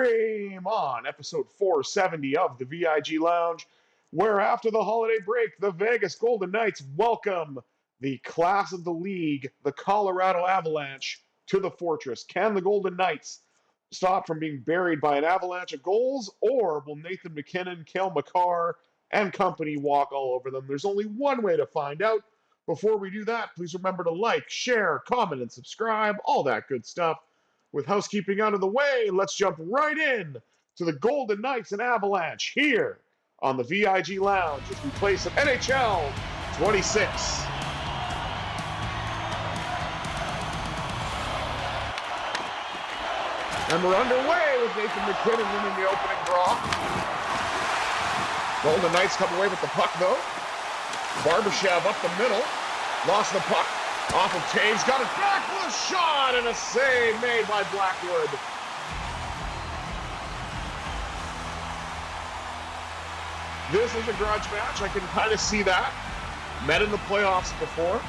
stream on episode 470 of the VIG Lounge, where after the holiday break, the Vegas Golden Knights welcome the class of the league, the Colorado Avalanche, to the Fortress. Can the Golden Knights stop from being buried by an avalanche of goals, or will Nathan MacKinnon, Cale Makar, and company walk all over them? There's only one way to find out. Before we do that, please remember to like, share, comment, and subscribe, all that good stuff. With housekeeping out of the way, let's jump right in to the Golden Knights and Avalanche here on the VIG Lounge as we play some NHL 26. And we're underway with Nathan MacKinnon winning the opening draw. Golden Knights come away with the puck, though. Barbashev up the middle. Lost the puck. Off of Taves. Got it back with a shot and a save made by Blackwood. This is a grudge match. I can kind of see that. Met in the playoffs before.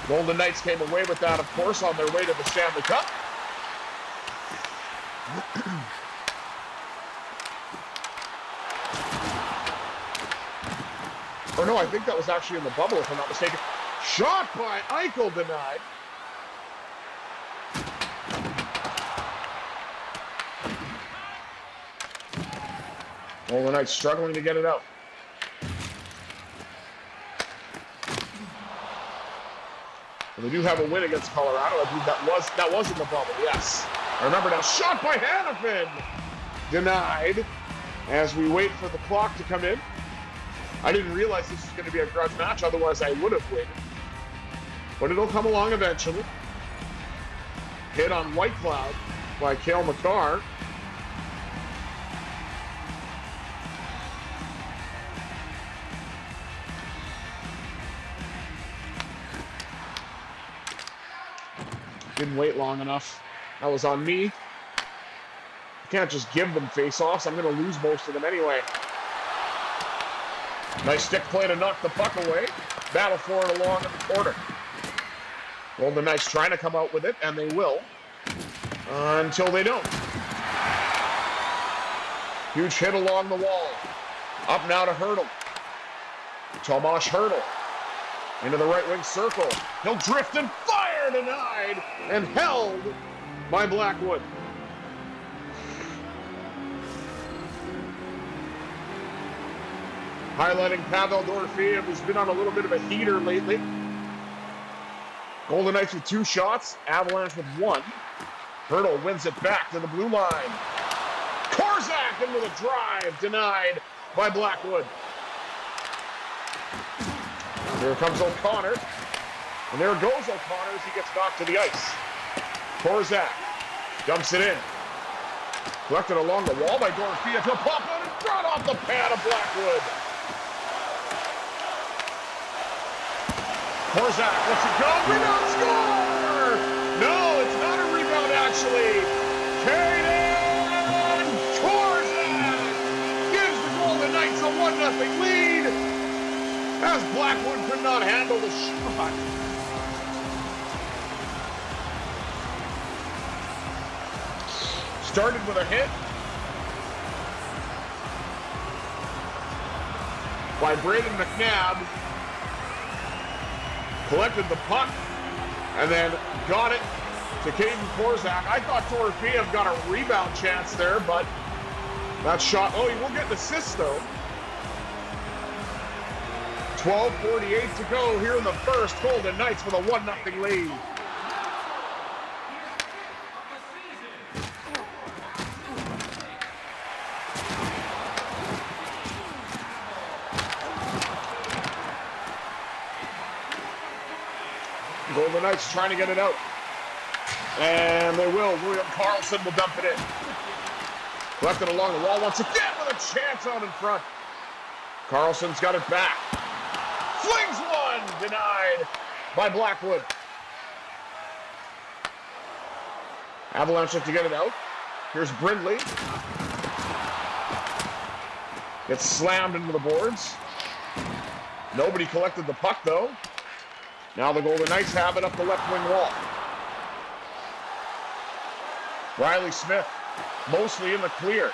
Golden Knights came away with that, of course, on their way to the Stanley Cup. Or no, I think that was actually in the bubble, if I'm not mistaken. Shot by Eichel denied. Golden Knights struggling to get it out. And they do have a win against Colorado. I believe that was in the bubble, yes. I remember now. Shot by Hanifin. Denied. As we wait for the clock to come in. I didn't realize this was going to be a grudge match, otherwise I would have waited. But it'll come along eventually. Hit on White Cloud by Cale Makar. Didn't wait long enough. That was on me. You can't just give them face-offs. I'm going to lose most of them anyway. Nice stick play to knock the puck away. Battle for it along in the corner. Golden Knights trying to come out with it, and they will. Until they don't. Huge hit along the wall. Up now to Hurdle. Tomas Hurdle. Into the right wing circle. He'll drift and fire, denied, and held by Blackwood. Highlighting Pavel Dorofeyev, who's been on a little bit of a heater lately. Golden Knights with 2 shots, Avalanche with 1. Hurdle wins it back to the blue line. Korczak into the drive, denied by Blackwood. Here comes O'Connor. And there goes O'Connor as he gets knocked to the ice. Korczak dumps it in. Collected along the wall by Dorofeyev. He'll pop out in front off the pad of Blackwood. Korczak lets it go. Rebound, score! No, it's not a rebound, actually. Kaedan Korczak gives the Golden Knights a 1-0 lead as Blackwood could not handle the shot. Started with a hit by Braden McNabb. Collected the puck and then got it to Kaedan Korczak. I thought Dorofeyev got a rebound chance there, but that shot, oh, he will get an assist though. 12:48 to go here in the first. Golden Knights with a 1-0 lead. Golden Knights trying to get it out. And they will. William Karlsson will dump it in. Left it along the wall once again with a chance out in front. Karlsson's got it back. Flings one! Denied by Blackwood. Avalanche look to get it out. Here's Brindley. Gets slammed into the boards. Nobody collected the puck, though. Now the Golden Knights have it up the left wing wall. Riley Smith, mostly in the clear.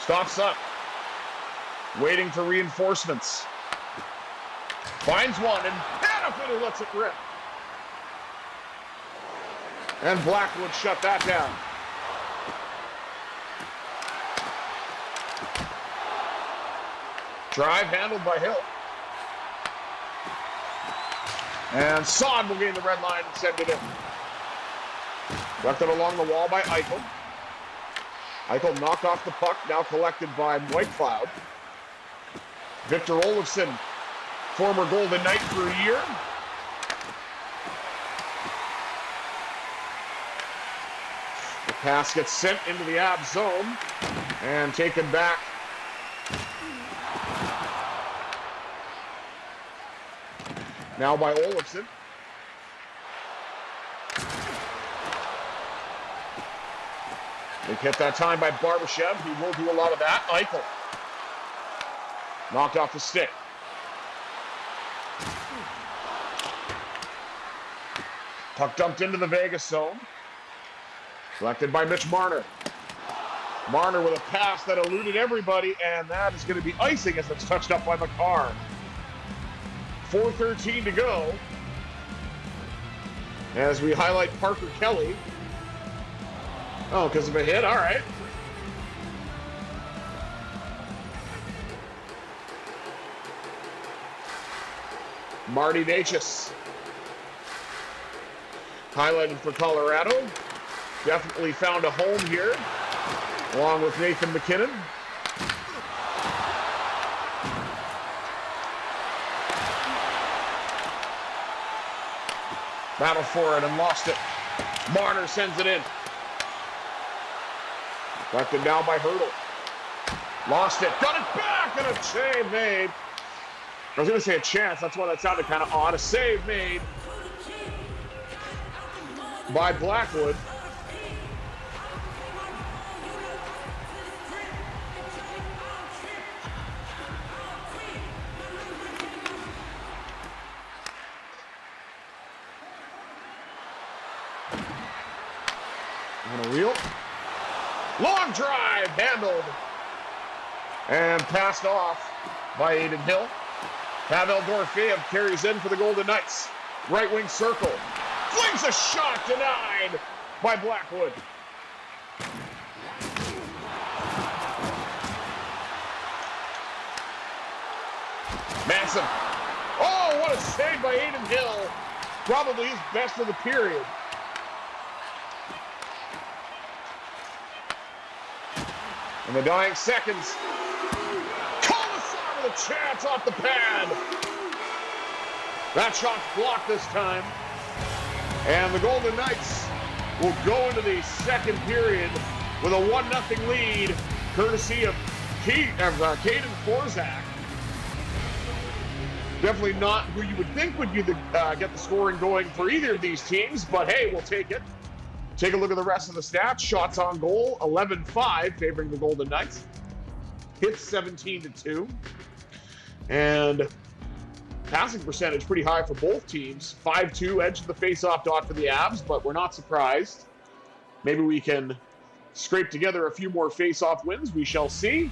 Stops up. Waiting for reinforcements. Finds one, and Hannafin lets it rip. And Blackwood shut that down. Drive handled by Hill. And Sod will gain the red line and send it in. Left it along the wall by Eichel. Eichel knocked off the puck, now collected by Whitecloud. Victor Olofsson, former Golden Knight for a year. The pass gets sent into the Ab zone and taken back. Now by Olofsson. They hit that time by Barbashev. He will do a lot of that. Eichel. Knocked off the stick. Puck dumped into the Vegas zone. Collected by Mitch Marner. Marner with a pass that eluded everybody, and that is going to be icing as it's touched up by Makar. 4:13 to go. As we highlight Parker Kelly. Oh, because of a hit? All right. Marty Necas. Highlighted for Colorado. Definitely found a home here, along with Nathan McKinnon. Battle for it and lost it. Marner sends it in. Collected now by Hurdle. Lost it. Got it back, and a save made. I was going to say a chance. That's why that sounded kind of odd. A save made by Blackwood. On a reel. Long drive, handled. And passed off by Aiden Hill. Pavel Dorofeyev carries in for the Golden Knights. Right wing circle. Flings a shot, denied by Blackwood. Manson. Oh, what a save by Aiden Hill. Probably his best of the period. In the dying seconds, Colasar with a chance off the pad. That shot's blocked this time. And the Golden Knights will go into the second period with a 1-0 lead, courtesy of Kaedan Korczak. Definitely not who you would think would get the scoring going for either of these teams, but hey, we'll take it. Take a look at the rest of the stats. Shots on goal, 11-5, favoring the Golden Knights. Hits 17-2. And passing percentage pretty high for both teams. 5-2 edge of the face-off dot for the Avs, but we're not surprised. Maybe we can scrape together a few more face-off wins. We shall see.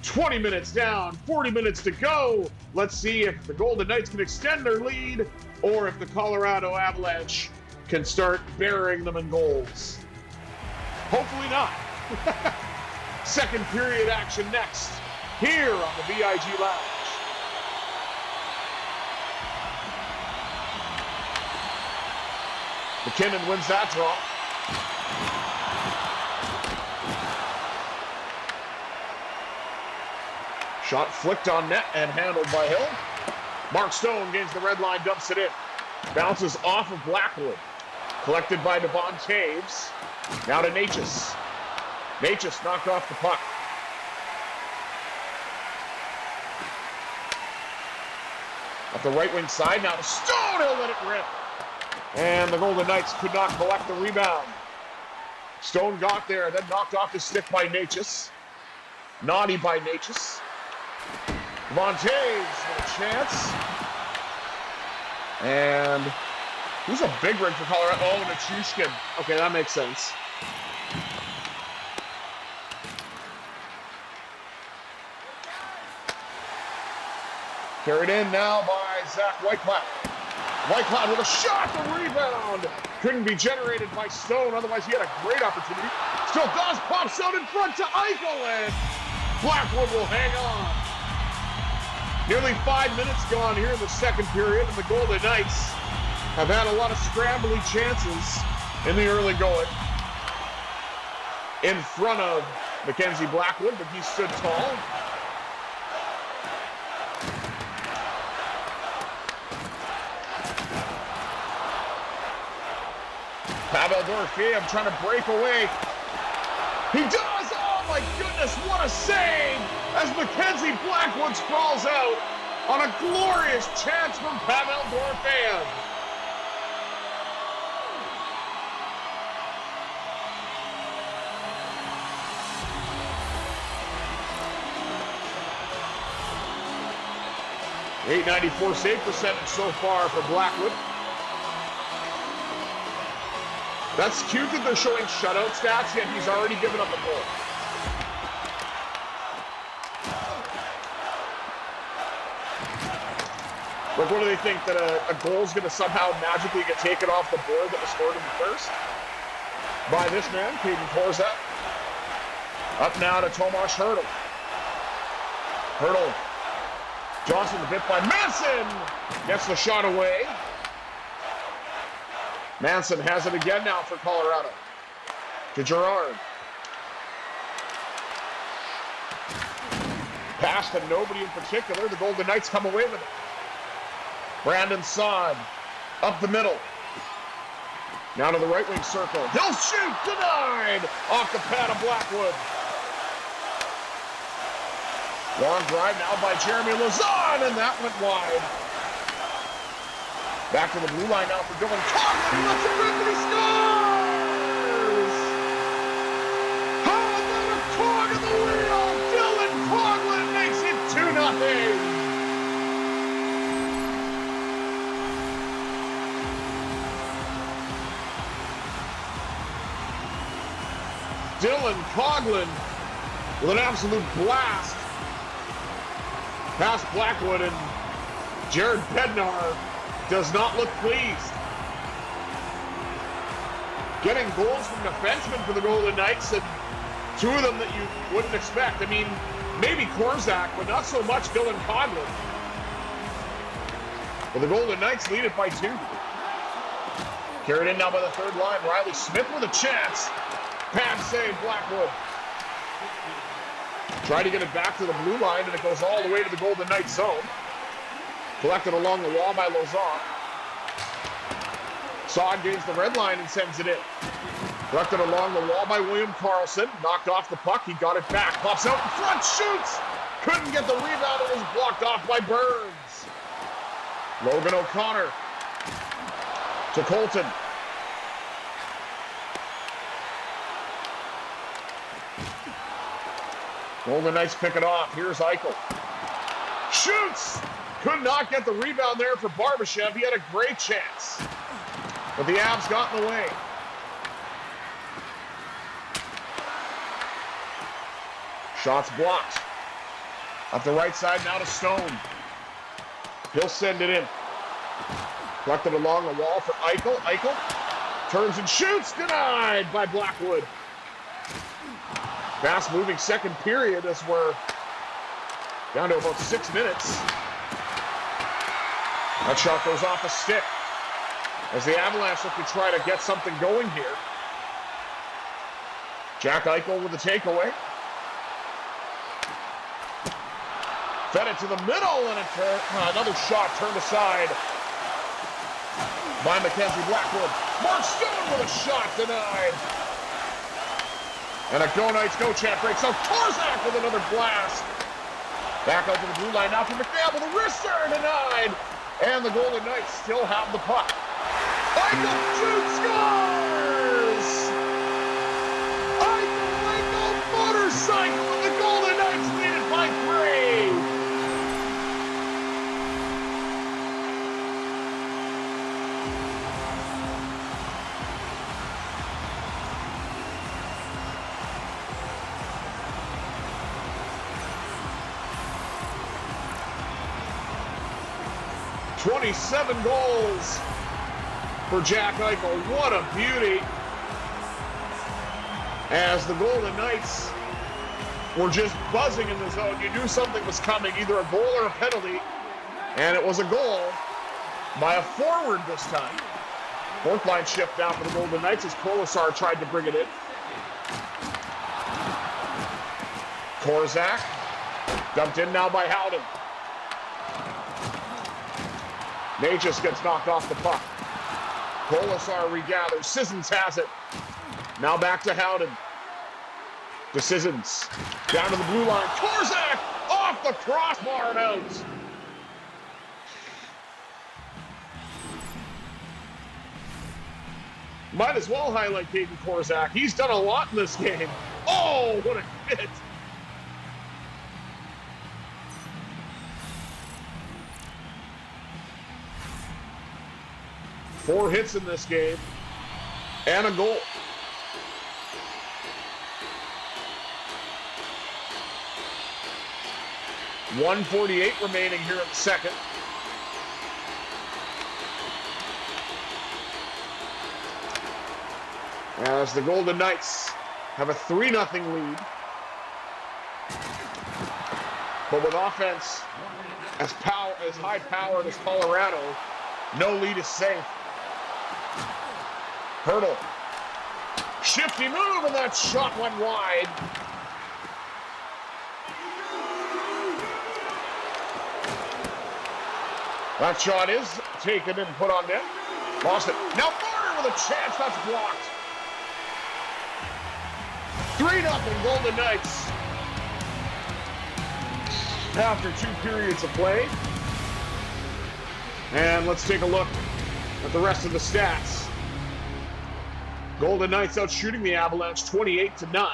20 minutes down, 40 minutes to go. Let's see if the Golden Knights can extend their lead or if the Colorado Avalanche can start burying them in goals. Hopefully not. Second period action next, here on the VIG Lounge. McKinnon wins that draw. Shot flicked on net and handled by Hill. Mark Stone gains the red line, dumps it in. Bounces off of Blackwood. Collected by Devon Taves. Now to Necas. Necas knocked off the puck. At the right wing side, now to Stone. He'll let it rip. And the Golden Knights could not collect the rebound. Stone got there, then knocked off the stick by Necas. Naughty by Necas. Devon Taves with a chance. And who's a big rig for Colorado? Oh, Nichushkin. Okay, that makes sense. Carried in now by Zach Whitecloud. Whitecloud with a shot, the rebound. Couldn't be generated by Stone, otherwise he had a great opportunity. Still does, pops out in front to Eichel, and Blackwood will hang on. Nearly 5 minutes gone here in the second period, and the Golden Knights have had a lot of scrambly chances in the early going. In front of Mackenzie Blackwood, but he stood tall. Pavel Dorofeyev trying to break away. He does! Oh my goodness, what a save! As Mackenzie Blackwood sprawls out on a glorious chance from Pavel Dorofeyev. .894 save percentage so far for Blackwood. That's cute that they're showing shutout stats, yet he's already given up a goal. Like, what do they think, that a goal's going to somehow magically get taken off the board that was scored in the first? By this man, Kaedan Korczak. Up now to Tomas Hertl. Hertl. Johnson bit by Manson. Gets the shot away. Manson has it again now for Colorado. To Gerard. Pass to nobody in particular. The Golden Knights come away with it. Brandon Saad up the middle. Now to the right wing circle. He'll shoot. Denied. Off the pad of Blackwood. Long drive now by Jeremy Lauzon, and that went wide. Back to the blue line now for Dylan Coghlan. He lets it rip and he scores! How about a cog of the wheel? Dylan Coghlan makes it 2-0. Dylan Coghlan with an absolute blast past Blackwood, and Jared Bednar does not look pleased. Getting goals from defensemen for the Golden Knights, and two of them that you wouldn't expect. I mean, maybe Korczak, but not so much Dylan Coghlan. Well, the Golden Knights lead it by 2. Carried in now by the third line. Riley Smith with a chance. Pad save, Blackwood. Try to get it back to the blue line, and it goes all the way to the Golden Knights zone. Collected along the wall by Lauzon. Saad gains the red line and sends it in. Collected along the wall by William Karlsson. Knocked off the puck. He got it back. Pops out in front. Shoots. Couldn't get the rebound. It was blocked off by Burns. Logan O'Connor to Colton. Golden Knights pick it off. Here's Eichel. Shoots! Could not get the rebound there for Barbashev. He had a great chance. But the Avs got in the way. Shots blocked. Up the right side now to Stone. He'll send it in. Collected along the wall for Eichel. Eichel turns and shoots. Denied by Blackwood. Fast-moving second period as we're down to about 6 minutes. That shot goes off a stick as the Avalanche look to try to get something going here. Jack Eichel with the takeaway. Fed it to the middle, and another shot turned aside by Mackenzie Blackwood. Mark Stone with a shot denied. And a Go Knights Go chant breaks out. Korczak with another blast. Back out to the blue line now for McNabb with a wrister denied. And the Golden Knights still have the puck. Eichel shoots, scores! Eichel motorcycle, and the Golden Knights lead it by 3. 27 goals for Jack Eichel. What a beauty. As the Golden Knights were just buzzing in the zone. You knew something was coming, either a goal or a penalty. And it was a goal by a forward this time. Fourth line shift now for the Golden Knights as Kolesar tried to bring it in. Korczak, dumped in now by Howden. Necas gets knocked off the puck. Kolesar regathers. Sissons has it. Now back to Howden. To Sissons. Down to the blue line. Korczak off the crossbar and out. Might as well highlight Kaedan Korczak. He's done a lot in this game. Oh, what a hit. Four hits in this game and a goal. .148 remaining here in the second. As the Golden Knights have a 3-0 lead. But with offense as high-powered as Colorado, no lead is safe. Hurdle. Shifty move, and that shot went wide. That shot is taken and put on net. Lost it. Now Marner with a chance. That's blocked. 3-0 Golden Knights. After 2 periods of play. And let's take a look at the rest of the stats. Golden Knights out shooting the Avalanche 28-9.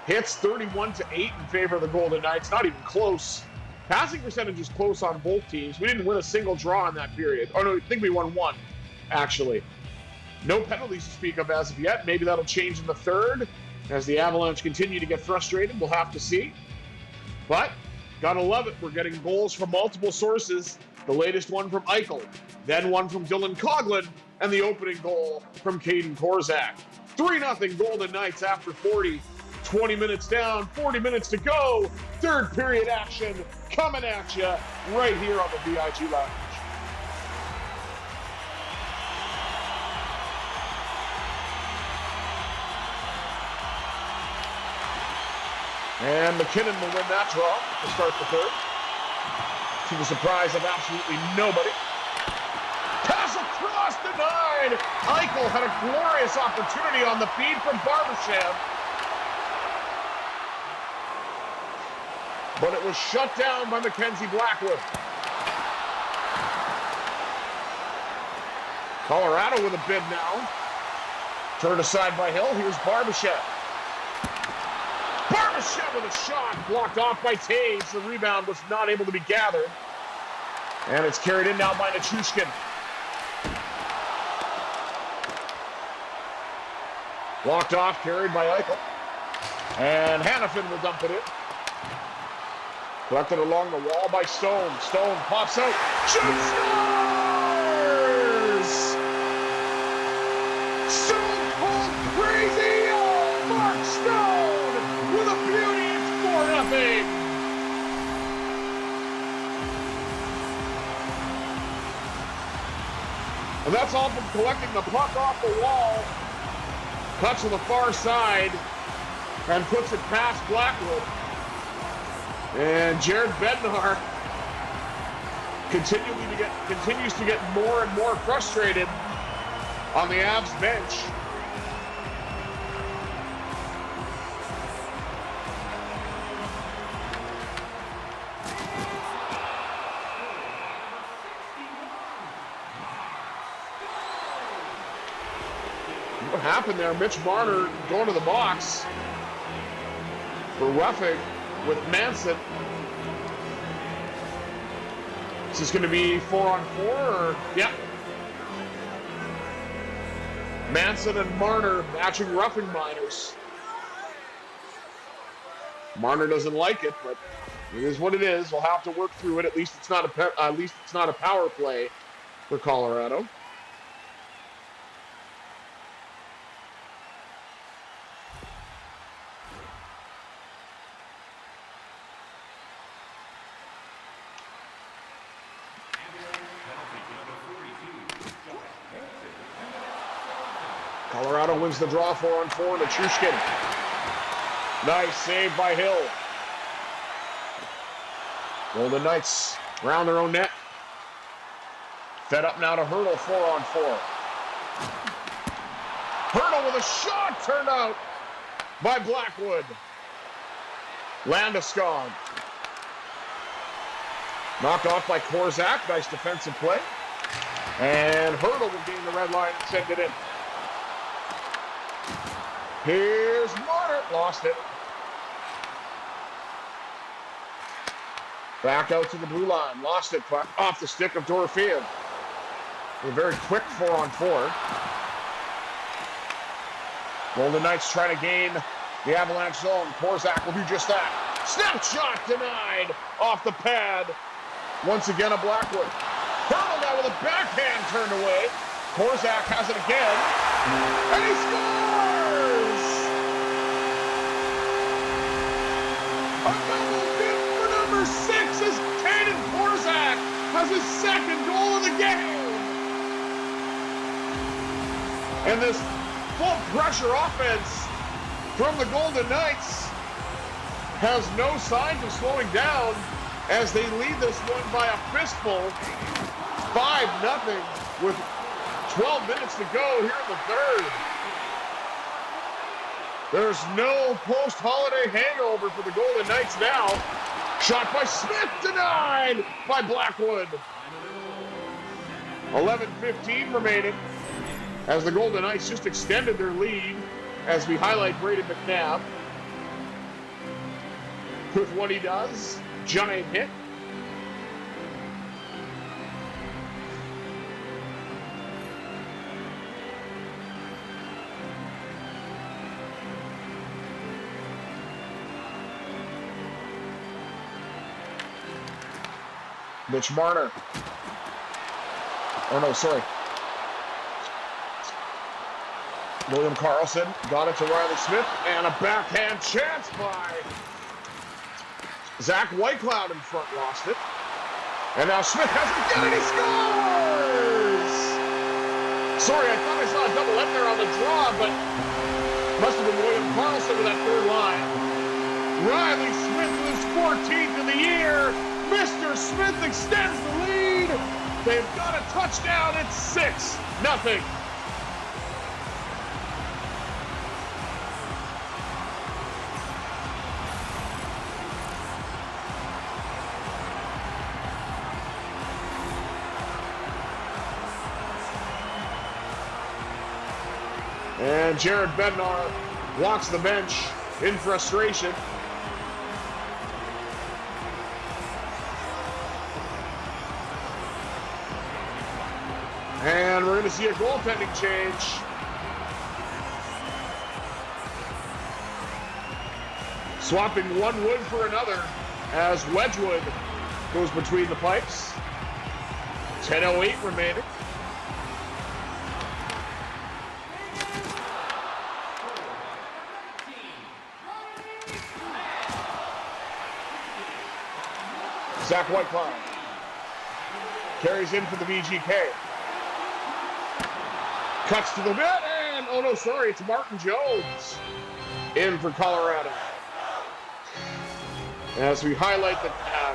Hits 31-8 in favor of the Golden Knights. Not even close. Passing percentage is close on both teams. We didn't win a single draw in that period. Oh no, I think we won 1, actually. No penalties to speak of as of yet. Maybe that'll change in the third as the Avalanche continue to get frustrated. We'll have to see. But, gotta love it. We're getting goals from multiple sources. The latest one from Eichel, then one from Coghlan, and the opening goal from Kaedan Korczak. 3-0 Golden Knights after 40. 20 minutes down, 40 minutes to go. Third period action coming at you right here on the VIG Lounge. And McKinnon will win that draw to start the third. To the surprise of absolutely nobody. Pass across denied. Eichel had a glorious opportunity on the feed from Barbashev. But it was shut down by Mackenzie Blackwood. Colorado with a bid now. Turned aside by Hill. Here's Barbashev. Barbashev with a shot. Blocked off by Taves. The rebound was not able to be gathered. And it's carried in now by Nichushkin. Blocked off, carried by Eichel. And Hanifin will dump it in. Collected along the wall by Stone. Stone pops out. Shoots! Scores! Stone Cold Crazy! Oh, Mark Stone with a beauty. It's 4-0. And that's all from collecting the puck off the wall. Cuts to the far side and puts it past Blackwood. And Jared Bednar continues to get more and more frustrated on the Avs bench. What happened there? Mitch Marner going to the box for roughing with Manson. Is this going to be 4-on-4 or? Yeah. Manson and Marner matching roughing minors. Marner doesn't like it, but It is what it is. We'll have to work through it. At least it's not a power play for Colorado. Colorado wins the draw 4-on-4 to Chushkin. Nice save by Hill. Golden Knights round their own net. Fed up now to Hurdle 4-on-4. Hurdle with a shot turned out by Blackwood. Landeskog. Knocked off by Korczak. Nice defensive play. And Hurdle will gain the red line and send it in. Here's Marner. Lost it. Back out to the blue line. Lost it off the stick of Dorofeev. A very quick 4-on-4. Golden Knights try to gain the Avalanche zone. Korczak will do just that. Snapshot denied off the pad. Once again, a Blackwood. Hurdle now with a backhand turned away. Korczak has it again. And he scores! A double dip for number 6 as Kaedan Korczak has his second goal of the game. And this full pressure offense from the Golden Knights has no signs of slowing down as they lead this one by a fistful, 5-0 with 12 minutes to go here in the third. There's no post-holiday hangover for the Golden Knights now. Shot by Smith, denied by Blackwood. 11:15 remaining as the Golden Knights just extended their lead as we highlight Braden McNabb with what he does. Giant hit. Mitch Marner. Oh no, sorry. William Karlsson got it to Riley Smith, and a backhand chance by Zach Whitecloud in front, lost it. And now Smith has it again, and he scores! Sorry, I thought I saw a double up there on the draw, but must have been William Karlsson with that third line. Riley Smith with his 14th of the year. Mr. Smith extends the lead. They've got a touchdown. It's 6-0. And Jared Bednar walks the bench in frustration. And we're going to see a goaltending change. Swapping one wood for another as Wedgwood goes between the pipes. 10:08 remaining. Zach Whitecloud carries in for the VGK. Cuts to the net, and oh no, sorry, it's Martin Jones in for Colorado. As we highlight the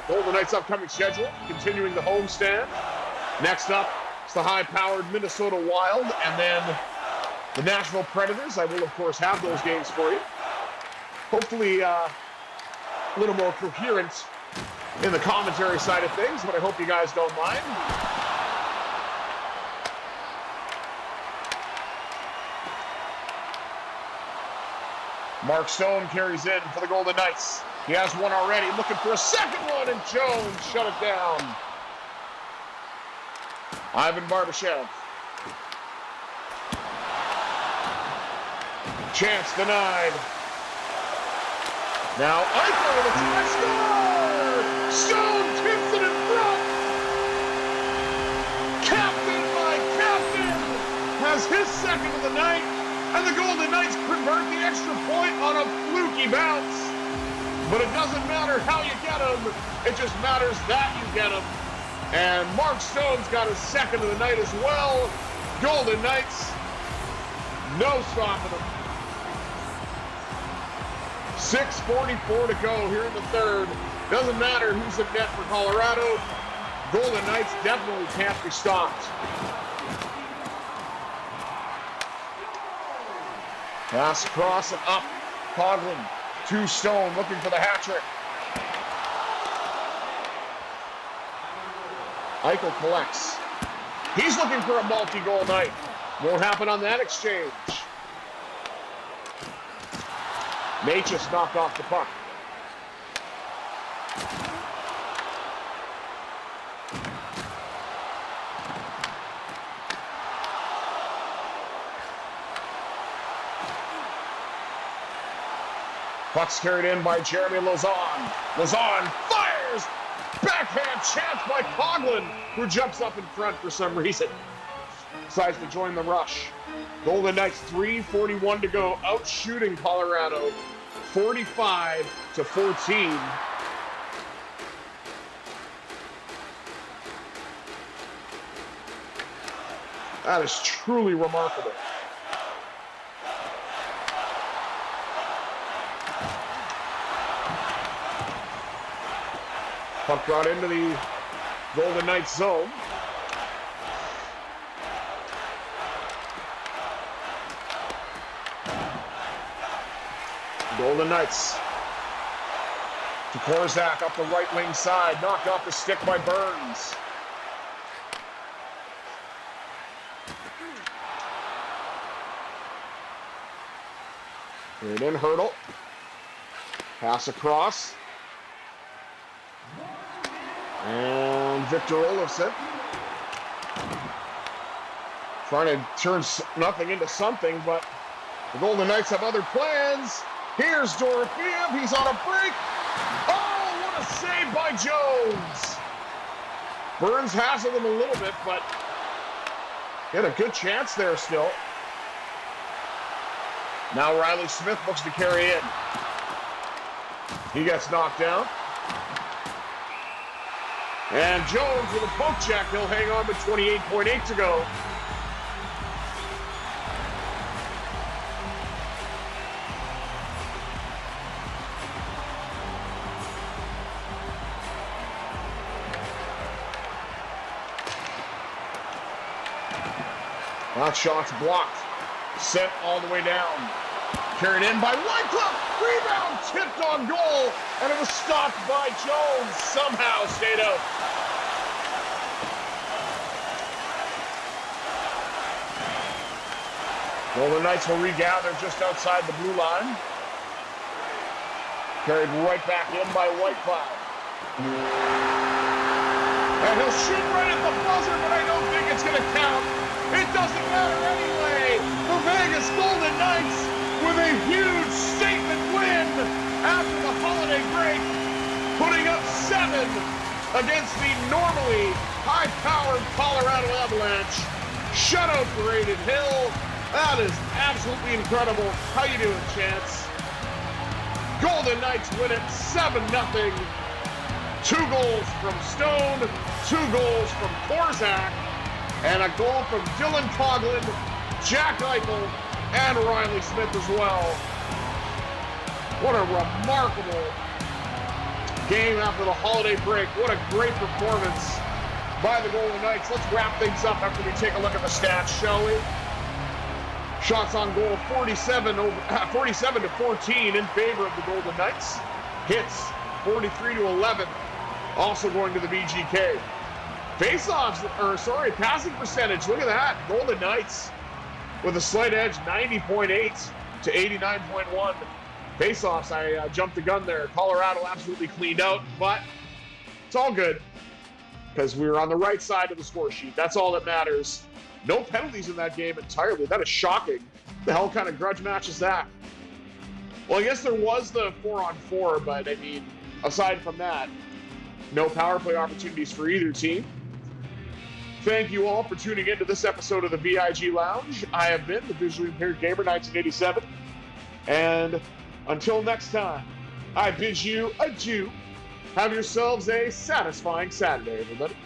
Golden Knights' upcoming schedule, continuing the homestand. Next up, it's the high-powered Minnesota Wild, and then the Nashville Predators. I will, of course, have those games for you. Hopefully, a little more coherent in the commentary side of things, but I hope you guys don't mind. Mark Stone carries in for the Golden Knights. He has one already, looking for a second one, and Jones shut it down. Ivan Barbashev. Chance denied. Now Eichel with a try, scores! Stone tips it in front. Captain by Captain has his second of the night, and the Golden Knights convert the extra point on a fluky bounce. But it doesn't matter how you get them, it just matters that you get them. And Mark Stone's got his second of the night as well. Golden Knights, no stopping them. 6:44 to go here in the third. Doesn't matter who's in net for Colorado. Golden Knights definitely can't be stopped. Pass across and up. Coghlan to Stone, looking for the hat trick. Eichel collects. He's looking for a multi-goal night. Won't happen on that exchange. Natchez knocked off the puck. Puck's carried in by Jeremy Lauzon. Lauzon fires! Backhand chance by Coghlan, who jumps up in front for some reason. Decides to join the rush. Golden Knights, 3:41 to go, out shooting Colorado, 45-14. That is truly remarkable. Puck brought into the Golden Knights zone. Golden Knights to Korczak up the right wing side, knocked off the stick by Burns. Right in, Hurdle. Pass across. And Victor Olofsson trying to turn nothing into something, but the Golden Knights have other plans. Here's Dorofeev. He's on a break. Oh, what a save by Jones. Burns hassled him a little bit, but he had a good chance there still. Now Riley Smith looks to carry in. He gets knocked down. And Jones with a poke check. He'll hang on with 28.8 to go. That shot's blocked. Sent all the way down. Carried in by Whiteclough. Rebound tipped on goal. And it was stopped by Jones. Somehow stayed out. Golden Knights will regather just outside the blue line. Carried right back in by Whiteclough. And he'll shoot right at the buzzer, but I don't think it's going to count. It doesn't matter anyway. The Vegas Golden Knights with a huge statement win after the holiday break, putting up 7 against the normally high-powered Colorado Avalanche. Shutout for Adin Hill. That is absolutely incredible. How you doing, Chance? Golden Knights win it 7-0. 2 goals from Stone, 2 goals from Korczak, and a goal from Dylan Coghlan, Jack Eichel, and Riley Smith as well. What a remarkable game after the holiday break. What a great performance by the Golden Knights. Let's wrap things up after we take a look at the stats, shall we? Shots on goal 47-14 in favor of the Golden Knights. Hits 43-11, also going to the VGK. Passing percentage, look at that. Golden Knights with a slight edge, 90.8 to 89.1. Faceoffs, I jumped the gun there. Colorado absolutely cleaned out, but it's all good because we were on the right side of the score sheet. That's all that matters. No penalties in that game entirely. That is shocking. The hell kind of grudge match is that? Well, I guess there was the 4-on-4, but I mean, aside from that, No power play opportunities for either team. Thank you all for tuning into this episode of the VIG Lounge. I have been the Visually Impaired Gamer 1987. And until next time, I bid you adieu. Have yourselves a satisfying Saturday, everybody.